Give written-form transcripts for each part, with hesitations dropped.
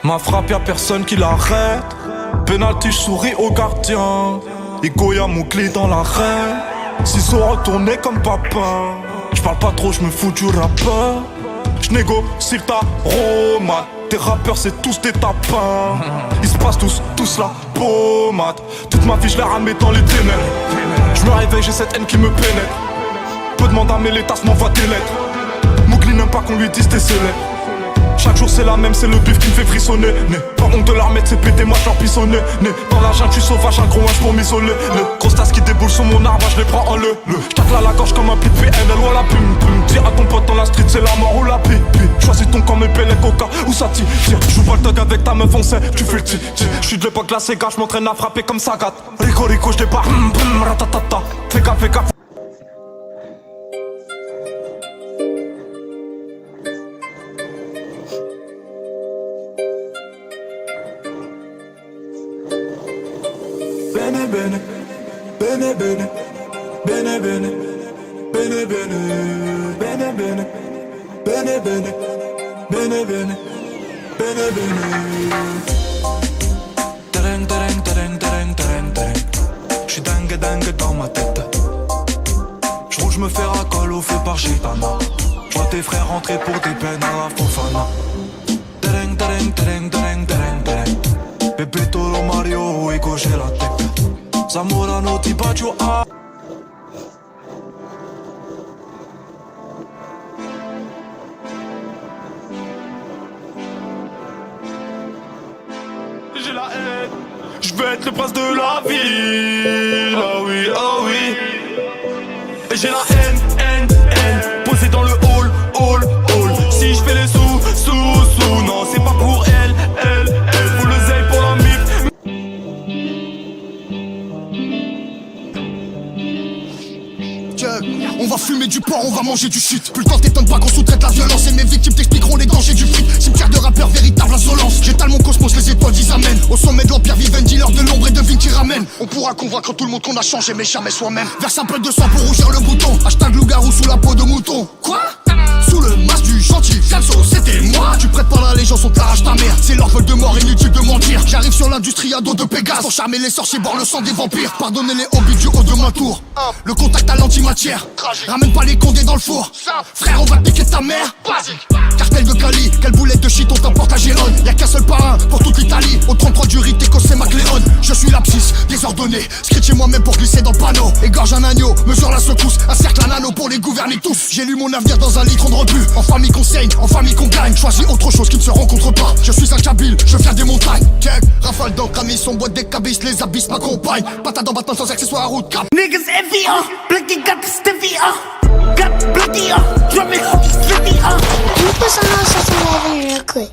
Ma frappe y'a personne qui l'arrête. Penalty, j'souris au gardien. Ego y'a mon clé dans l'arène. S'ils sont retournés comme papa. J'parle pas trop, j'me fous du rappeur. J'négocie ta romade. Tes rappeurs c'est tous des tapins. Ils se passent tous la pommade. Toute ma vie j'l'ai ramé dans les ténèbres. J'me réveille, j'ai cette haine qui me pénètre. Peu demande à mes l'étas, m'envoie des lettres. Mougli n'aime pas qu'on lui dise t'es célèbre. Chaque jour c'est la même, c'est le bif qui me fait frissonner. Pas honte de la remettre, c'est pété, moi j'en pissonner. Dans la jungle, tu sauvage, un gros hanche pour m'isoler. Le gros tasse qui déboule sur mon arbre, je les prends en le. J'tacle à la gorge comme un pipi, elle ou la pum. Dis à ton pote dans la street, c'est la mort ou la pipi. Choisis ton camp, mes pelles, coca ou ça tire. J'joue pas le thug avec ta meuf, on sait, tu fais le ti. J'suis de l'époque la Sega, j'm'entraîne à frapper comme Sagat. Rico Rico, j'débarque, ratatata. Fais gaffe, fais gaffe. Bene bene, bene bene, bene bene, bene bene, bene bene, bene bene, bene bene, bene bene. Tereng tereng tereng tereng tereng tereng. J'suis dingue dans ma tête. J'roule, j'me fais racole au fait par gitana. J'vois tes frères rentrer pour des peines à la Fofana. Tereng tereng tereng tereng tereng tereng. Bébé Toro Mario, Ego j'ai la tête. Zamorano ti bacio a. J'ai la haine. J'veux être le prince de la ville. Ah oui, ah oui. Et j'ai la haine. Posé dans le hall. Si j'fais les sous. Non, c'est pas pour elle. Faut le zèle pour la mif. On va fumer du porc, on va manger du shit. Plus le temps t'étonne pas qu'on sous-traite la violence. Et mes victimes t'expliqueront les dangers du fric. Cimetière de rappeurs, véritable insolence. J'étale mon cosmos, les étoiles disent amen. Au sommet de l'empire vivent un dealer de l'ombre et de vie qui ramène. On pourra convaincre tout le monde qu'on a changé mais jamais soi-même. Verse un peu de sang pour rougir le bouton. Hashtag loup-garou sous la peau de mouton. Quoi? Sous le masque du gentil, Fianso, c'était moi. Tu prêtes pas l'allégeance, on t'arrache ta mère. C'est leur vol de mort, inutile de mentir. J'arrive sur l'industrie à dos de Pégase pour charmer les sorciers, boire le sang des vampires. Pardonnez les hobbies du haut de ma tour. Le contact à l'antimatière. Ramène pas les condés dans le four. Frère, on va piquer ta mère. Cartel de Cali, quelle boulette de shit on t'emporte à Gérone. Y'a qu'un seul parrain pour toute l'Italie. Au 33 du rite, c'est MacLeod. Je suis l'abscisse, désordonné. Scritché moi-même pour glisser dans le panneau. Égorge un agneau, mesure la secousse. Un cercle à nano pour les gouverner tous. J'ai lu mon avenir dans un litre de rebut. En famille qu'on saigne, en famille qu'on gagne. Choisis autre chose qui ne se rencontre pas. Je suis un Kabyle, je viens des montagnes. Check, rafale dans Camis, son boîte des cabisses. Les abysses m'accompagnent. Patate dans Batman sans accessoire à route. Cap. Niggas envy, Blicky got the stiffy, got Blicky, drum it, hockey slippy, Can you put some on something living real quick?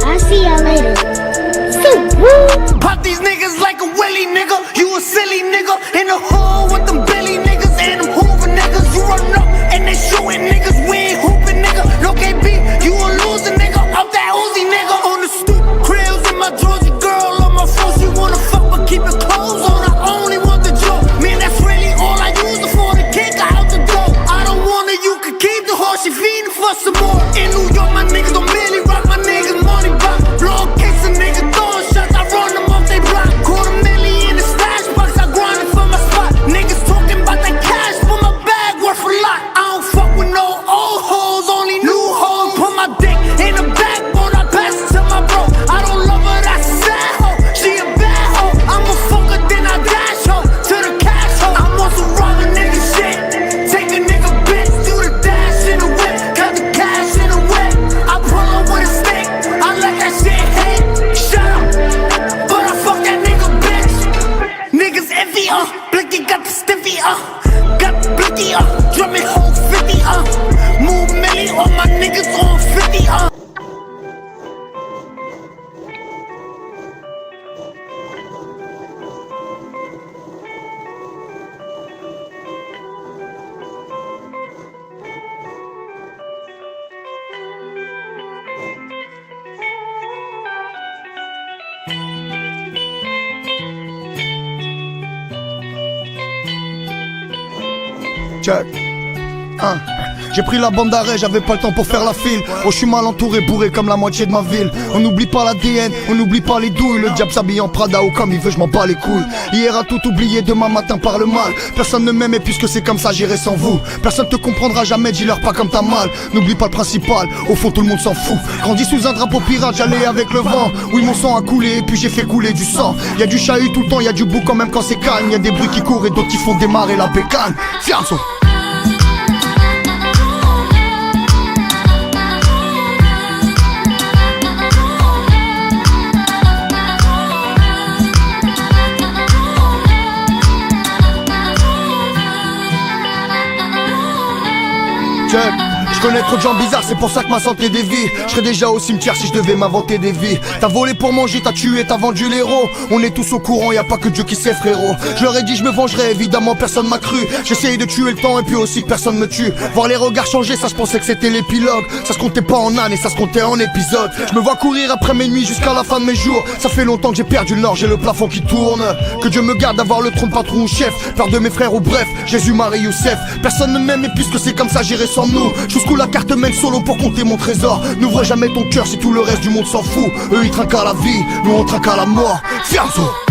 I'll see y'all later. So woo! Pop these niggas like a willy nigga. You a silly nigga in the hole with them Billy niggas and them Hoover niggas. You run up and they shooting niggas. We ain't hooping nigga. No KB, you a loser nigga. Up that Uzi nigga on the stoop. Krills in my drawers, your girl on my phone. She wanna fuck but keep her clothes on. I only want the joke. Man, that's really all I use her for. The kick her out the door. I don't want her, you can keep the horse. She feeding for some more. In New York, my niggas don't merely rock. My niggas money box. Blow a case of niggas throwing shots. I run them off they block. $250,000 in the stash box. I grind it for my spot. Niggas talking about that cash for my bag worth a lot. I don't fuck with no Check. J'ai pris la bande d'arrêt, j'avais pas le temps pour faire la file. Oh, je suis mal entouré, bourré comme la moitié de ma ville. On n'oublie pas l'ADN, on n'oublie pas les douilles. Le diable s'habille en Prada ou comme il veut, je m'en bats les couilles. Hier a tout oublié, demain matin par le mal. Personne ne m'aime et puisque c'est comme ça, j'irai sans vous. Personne te comprendra jamais, dis-leur pas comme t'as mal. N'oublie pas le principal, au fond tout le monde s'en fout. Grandi sous un drapeau pirate, j'allais avec le vent. Oui, mon sang a coulé et puis j'ai fait couler du sang. Y'a du chahut tout le temps, y'a du bouc quand même quand c'est calme. Y'a des bruits qui courent et d'autres qui font démarrer la bécane. Fianzo. Je connais trop de gens bizarres, c'est pour ça que ma santé dévie. Je serais déjà au cimetière si je devais m'inventer des vies. T'as volé pour manger, t'as tué, t'as vendu l'héros. On est tous au courant, y a pas que Dieu qui sait frérot. Je leur ai dit je me vengerai, évidemment personne m'a cru. J'essayais de tuer le temps et puis aussi que personne me tue. Voir les regards changer, ça je pensais que c'était l'épilogue. Ça se comptait pas en ânes et ça se comptait en épisodes. Je me vois courir après mes nuits jusqu'à la fin de mes jours. Ça fait longtemps que j'ai perdu le nord, j'ai le plafond qui tourne. Que Dieu me garde d'avoir le trône patron ou chef. Peur de mes frères ou bref, Jésus, Marie, Youssef. Personne ne m'aime et puisque c'est comme ça j'irai sans nous. Jusqu'où la carte mène solo pour compter mon trésor. N'ouvre jamais ton cœur si tout le reste du monde s'en fout. Eux ils trinquent à la vie, nous on trinque à la mort. Fianzo.